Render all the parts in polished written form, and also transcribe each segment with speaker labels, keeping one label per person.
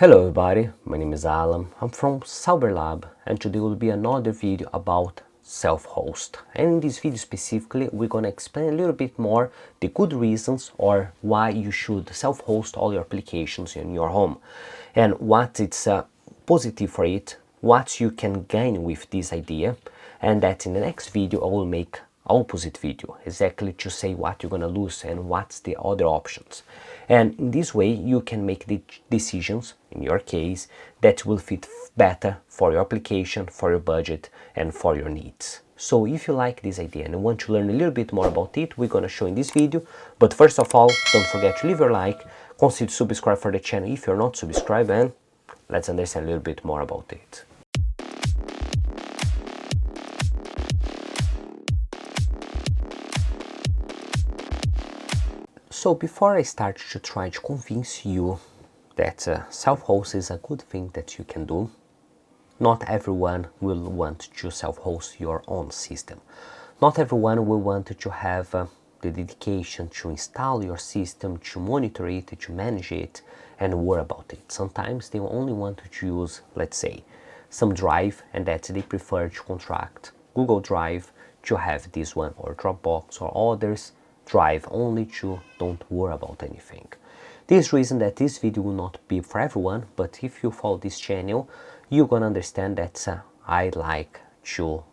Speaker 1: Hello everybody, my name is Alan, I'm from Sauber-Lab and today will be another video about self-host. And in this video specifically we're gonna explain a little bit more the good reasons or why you should self-host all your applications in your home and what it's positive for it, what you can gain with this idea, and that in the next video I will make opposite video exactly to say what you're gonna lose and what's the other options. And in this way you can make the decisions in your case that will fit better for your application, for your budget and for your needs. So if you like this idea and want to learn a little bit more about it, we're gonna show in this video. But first of all, don't forget to leave your like, consider subscribe for the channel if you're not subscribed, and let's understand a little bit more about it. So before I start to try to convince you that self-host is a good thing that you can do, not everyone will want to self-host your own system. Not everyone will want to have the dedication to install your system, to monitor it, to manage it, and worry about it. Sometimes they only want to use, let's say, some drive, and that they prefer to contract Google Drive to have this one, or Dropbox or others drive only to don't worry about anything. This reason that this video will not be for everyone, but if you follow this channel, you're gonna understand that I like to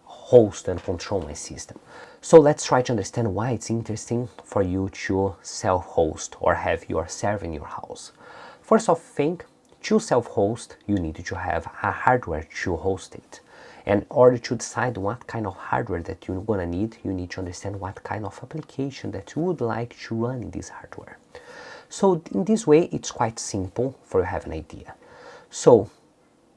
Speaker 1: host and control my system. So let's try to understand why it's interesting for you to self-host or have your server in your house. First of thing, to self-host, you need to have a hardware to host it. And in order to decide what kind of hardware that you're gonna need, you need to understand what kind of application that you would like to run in this hardware. So in this way, it's quite simple for you to have an idea. So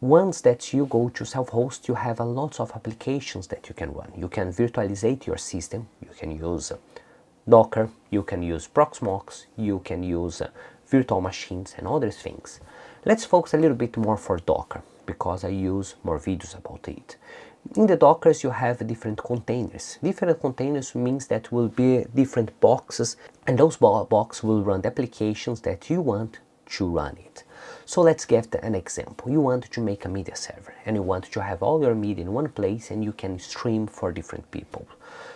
Speaker 1: once that you go to self-host, you have a lot of applications that you can run. You can virtualize your system, you can use Docker, you can use Proxmox, you can use virtual machines and other things. Let's focus a little bit more for Docker, because I use more videos about it. In the Dockers you have different containers. Different containers means that will be different boxes, and those boxes will run the applications that you want to run it. So let's give an example. You want to make a media server and you want to have all your media in one place and you can stream for different people.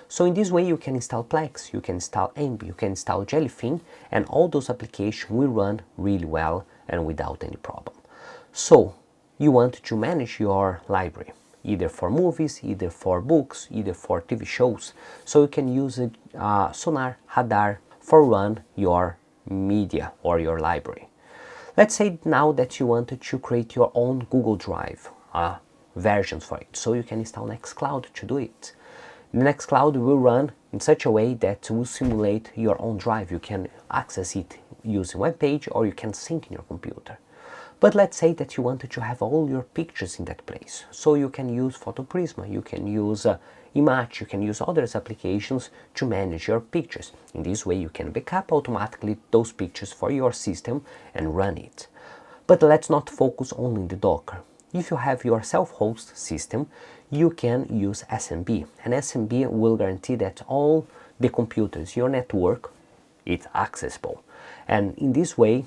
Speaker 1: So in this way you can install Plex, you can install Emb, you can install Jellyfin, and all those applications will run really well and without any problem. So you want to manage your library, either for movies, either for books, either for TV shows. So you can use Sonar, Hadar for run your media or your library. Let's say now that you wanted to create your own Google Drive versions for it. So you can install Nextcloud to do it. Nextcloud will run in such a way that will simulate your own drive. You can access it using web page or you can sync in your computer. But let's say that you wanted to have all your pictures in that place. So you can use PhotoPrisma, you can use Image, you can use other applications to manage your pictures. In this way you can backup automatically those pictures for your system and run it. But let's not focus only on the Docker. If you have your self-host system, you can use SMB. And SMB will guarantee that all the computers, your network, is accessible. And in this way,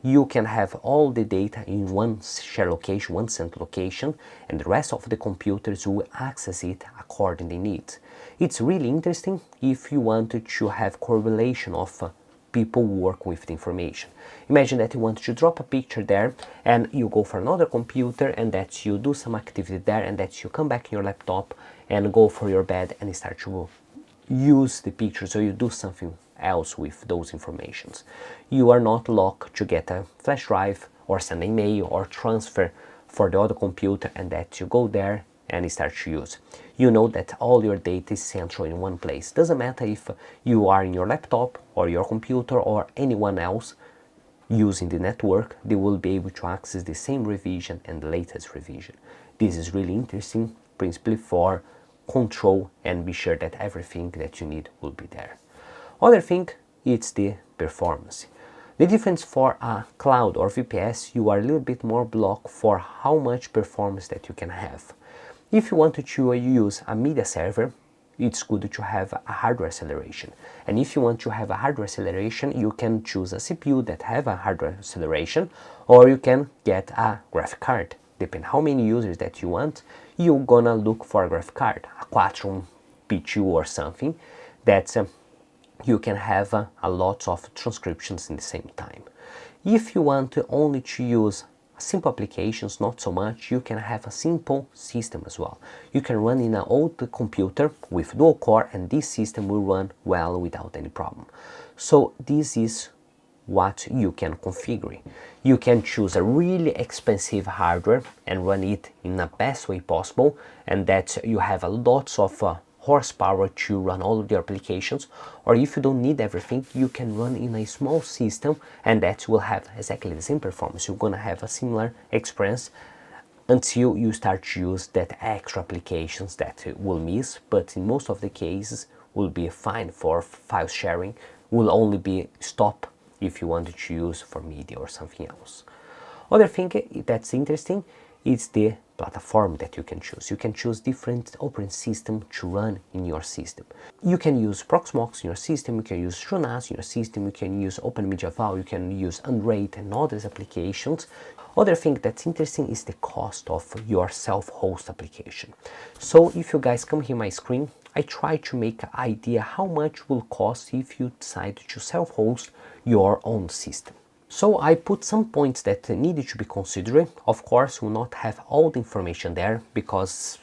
Speaker 1: you can have all the data in one shared location, one central location, and the rest of the computers will access it according to needs. It's really interesting if you wanted to have correlation of people who work with the information. Imagine that you want to drop a picture there and you go for another computer and that you do some activity there and that you come back in your laptop and go for your bed and start to use the picture, so you do something else with those informations. You are not locked to get a flash drive or send an email or transfer for the other computer and that you go there and start to use. You know that all your data is central in one place. Doesn't matter if you are in your laptop or your computer or anyone else using the network, they will be able to access the same revision and the latest revision. This is really interesting, principally for control and be sure that everything that you need will be there. Other thing, it's the performance. The difference for a cloud or VPS, you are a little bit more blocked for how much performance that you can have. If you want to use a media server, it's good to have a hardware acceleration. And if you want to have a hardware acceleration, you can choose a CPU that have a hardware acceleration, or you can get a graphic card. Depending how many users that you want, you're gonna look for a graphic card, a Quatron P2 or something that you can have a lot of transcriptions in the same time. If you want to only to use simple applications, not so much, you can have a simple system as well. You can run in an old computer with dual core, and this system will run well without any problem. So this is what you can configure. You can choose a really expensive hardware and run it in the best way possible, and that you have a lots of horsepower to run all of your applications. Or if you don't need everything, you can run in a small system and that will have exactly the same performance. You're gonna have a similar experience until you start to use that extra applications that will miss, but in most of the cases will be fine for file sharing, will only be stop if you wanted to use for media or something else. Other thing that's interesting is the platform that you can choose. You can choose different operating system to run in your system. You can use Proxmox in your system, you can use TrueNAS in your system, you can use OpenMediaVault, you can use Unraid and other applications. Other thing that's interesting is the cost of your self-host application. So if you guys come here my screen, I try to make an idea how much will cost if you decide to self-host your own system. So I put some points that needed to be considered. Of course, will not have all the information there because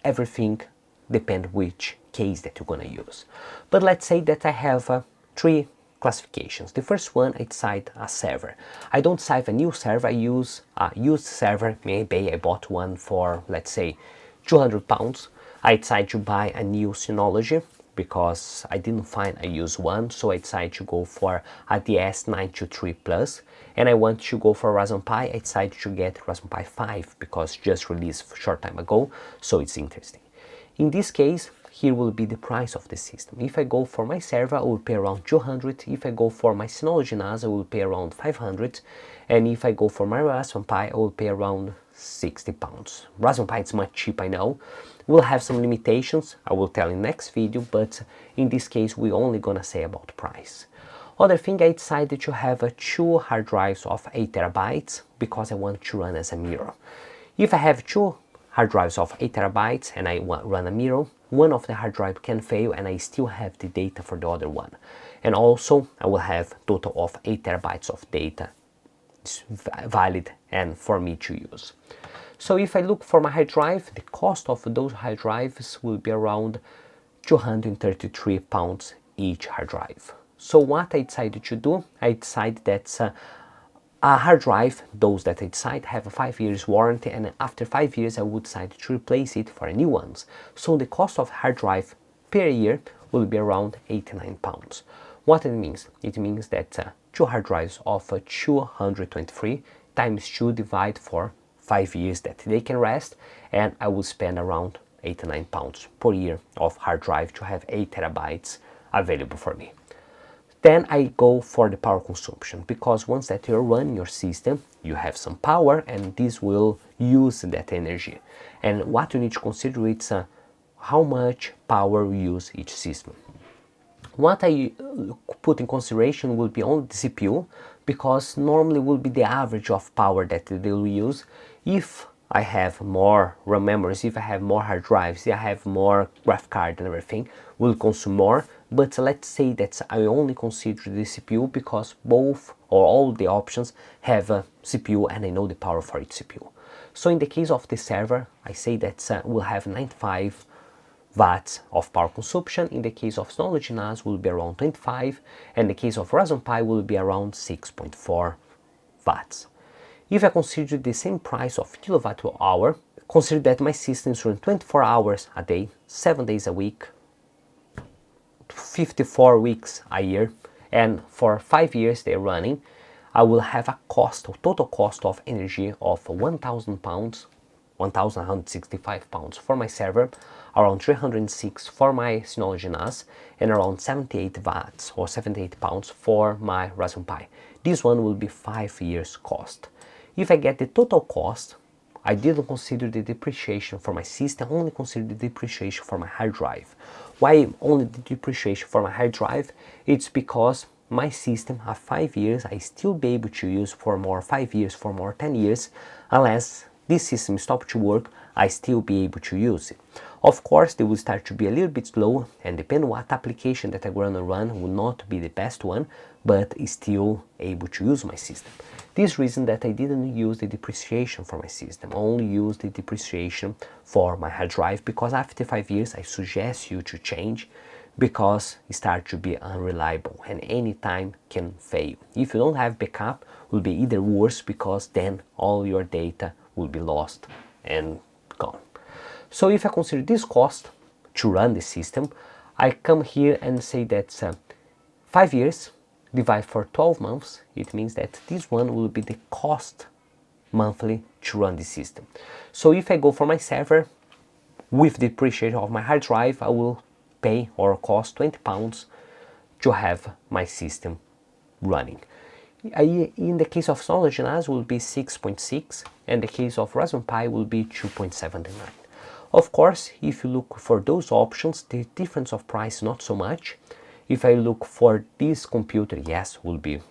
Speaker 1: everything depends which case that you're gonna use. But let's say that I have three classifications. The first one, I decide a server. I don't decide a new server, I use a used server. Maybe I bought one for, let's say, £200. I decide to buy a new Synology because I didn't find a used one, so I decided to go for a DS923 Plus, and I want to go for Raspberry Pi. I decided to get Raspberry Pi 5 because just released a short time ago, so it's interesting. In this case, here will be the price of the system. If I go for my server, I will pay around 200. If I go for my Synology NAS, I will pay around 500. And if I go for my Raspberry Pi, I will pay around £60. Raspberry Pi is much cheap, I know. We'll have some limitations, I will tell in next video, but in this case we're only gonna say about price. Other thing, I decided to have two hard drives of 8 terabytes because I want to run as a mirror. If I have two hard drives of 8 terabytes and I run a mirror, one of the hard drive can fail and I still have the data for the other one. And also I will have total of 8 terabytes of data. It's valid and for me to use. So if I look for my hard drive, the cost of those hard drives will be around £233 each hard drive. So what I decided to do, I decided that a hard drive, those that I decide have a 5 years warranty, and after 5 years I would decide to replace it for new ones. So the cost of hard drive per year will be around £89. What it means? It means that two hard drives of 223 times 2 divide for 5 years that they can rest, and I will spend around £89 per year of hard drive to have 8 terabytes available for me. Then I go for the power consumption, because once that you're running your system, you have some power and this will use that energy. And what you need to consider is how much power we use each system. What I put in consideration will be only the CPU, because normally will be the average of power that they will use. If I have more RAM memories, if I have more hard drives, if I have more graphic card and everything, will consume more. But let's say that I only consider the CPU because both or all the options have a CPU and I know the power for each CPU. So in the case of the server, I say that we'll have 95 watts of power consumption. In the case of Synology NAS will be around 25, and the case of Raspberry Pi will be around 6.4 watts. If I consider the same price of kilowatt hour, consider that my systems run 24 hours a day, 7 days a week, 54 weeks a year, and for 5 years they're running, I will have a total cost of energy of £1,000, £1,165 for my server, around 306 for my Synology NAS, and around 78 watts or £78 for my Raspberry Pi. This one will be 5 years cost. If I get the total cost, I didn't consider the depreciation for my system, only consider the depreciation for my hard drive. Why only the depreciation for my hard drive? It's because my system at 5 years, I still be able to use for more 5 years, for more 10 years, unless this system stops to work, I still be able to use it. Of course, they will start to be a little bit slow, and depending what application that I'm gonna run will not be the best one, but still able to use my system. This reason that I didn't use the depreciation for my system, only use the depreciation for my hard drive, because after 5 years I suggest you to change, because it starts to be unreliable and any time can fail. If you don't have backup, it will be either worse, because then all your data will be lost and gone. So if I consider this cost to run the system, I come here and say that 5 years divided for 12 months, it means that this one will be the cost monthly to run the system. So if I go for my server with the depreciation of my hard drive, I will pay or cost £20 to have my system running. In the case of Synology NAS will be 6.6, and the case of Raspberry Pi will be 2.79. Of course, if you look for those options, the difference of price is not so much. If I look for this computer, yes, will be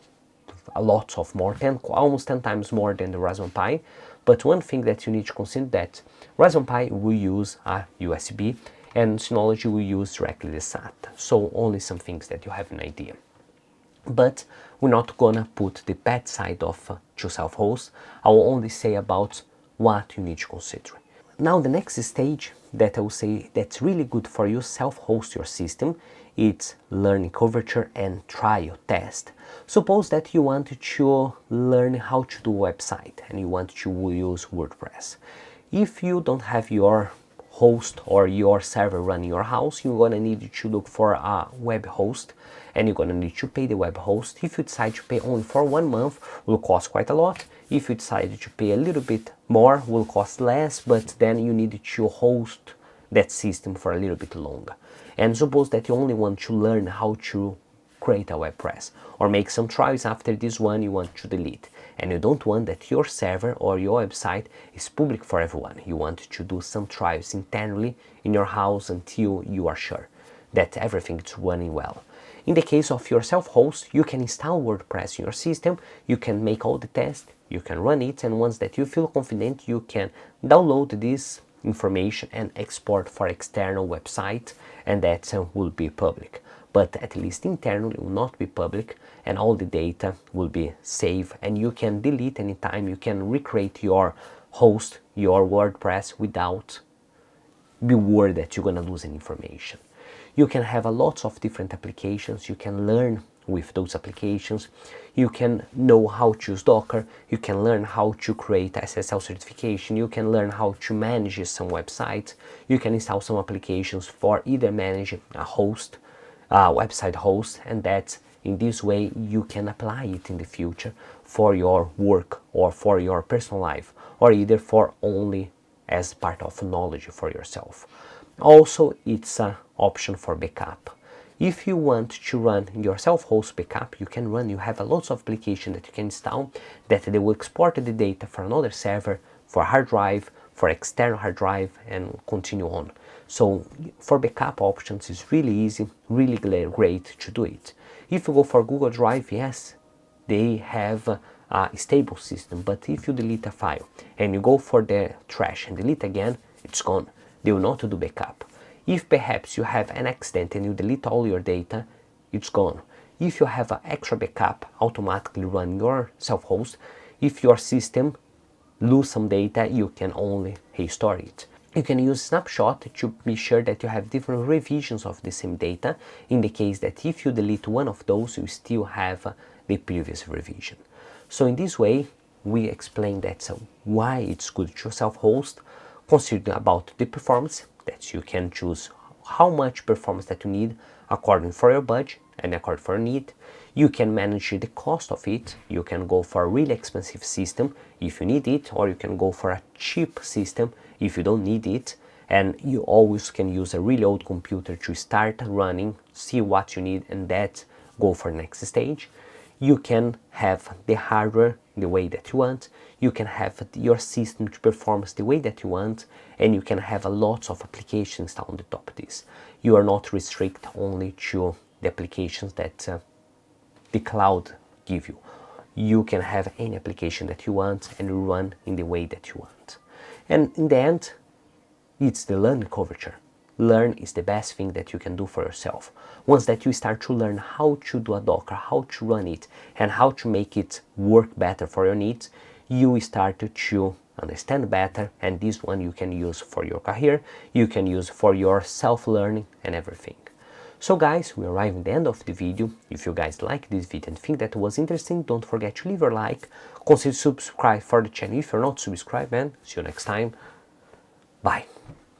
Speaker 1: a lot of more, almost 10 times more than the Raspberry Pi. But one thing that you need to consider that Raspberry Pi will use a USB and Synology will use directly the SAT. So only some things that you have an idea. But we're not gonna put the bad side of to self-host. I will only say about what you need to consider. Now the next stage that I will say that's really good for you self-host your system, it's learning curvature and trial test. Suppose that you want to learn how to do a website and you want to use WordPress. If you don't have your host or your server running your house, you're gonna need to look for a web host, and you're gonna need to pay the web host. If you decide to pay only for 1 month, it will cost quite a lot. If you decide to pay a little bit more, it will cost less, but then you need to host that system for a little bit longer. And suppose that you only want to learn how to create a WordPress or make some trials after this one you want to delete, and you don't want that your server or your website is public for everyone. You want to do some trials internally in your house until you are sure that everything is running well. In the case of your self-host, you can install WordPress in your system, you can make all the tests, you can run it, and once that you feel confident, you can download this information and export for external website, and that will be public. But at least internally will not be public, and all the data will be saved, and you can delete anytime. You can recreate your host, your WordPress, without be worried that you're gonna lose any information. You can have a lot of different applications. You can learn with those applications. You can know how to use Docker. You can learn how to create SSL certification. You can learn how to manage some websites. You can install some applications for either manage a host, website host, and that in this way you can apply it in the future for your work or for your personal life, or either for only as part of knowledge for yourself. Also, it's an option for backup. If you want to run your self-host backup, you can run. You have a lot of applications that you can install that they will export the data for another server, for hard drive, for external hard drive, and continue on. So for backup options, it's really easy, really great to do it. If you go for Google Drive, yes, they have a stable system, but if you delete a file and you go for the trash and delete again, it's gone. They will not do backup. If perhaps you have an accident and you delete all your data, it's gone. If you have an extra backup, automatically run your self-host. If your system lose some data, you can only restore it. You can use snapshot to be sure that you have different revisions of the same data, in the case that if you delete one of those, you still have the previous revision. So in this way, we explain that why it's good to self-host, considering about the performance, that you can choose how much performance that you need according for your budget and according for your need. You can manage the cost of it. You can go for a really expensive system if you need it, or you can go for a cheap system if you don't need it. And you always can use a really old computer to start running, see what you need, and that go for next stage. You can have the hardware the way that you want. You can have your system to perform the way that you want, and you can have a lot of applications on the top of this. You are not restricted only to the applications that the cloud give you. You can have any application that you want and run in the way that you want. And in the end, it's the learning curvature. Learn is the best thing that you can do for yourself. Once that you start to learn how to do a Docker, how to run it, and how to make it work better for your needs, you start to understand better, and this one you can use for your career, you can use for your self-learning and everything. So guys, we arrive at the end of the video. If you guys like this video and think that was interesting, don't forget to leave a like, consider subscribe for the channel if you're not subscribed, and see you next time. Bye.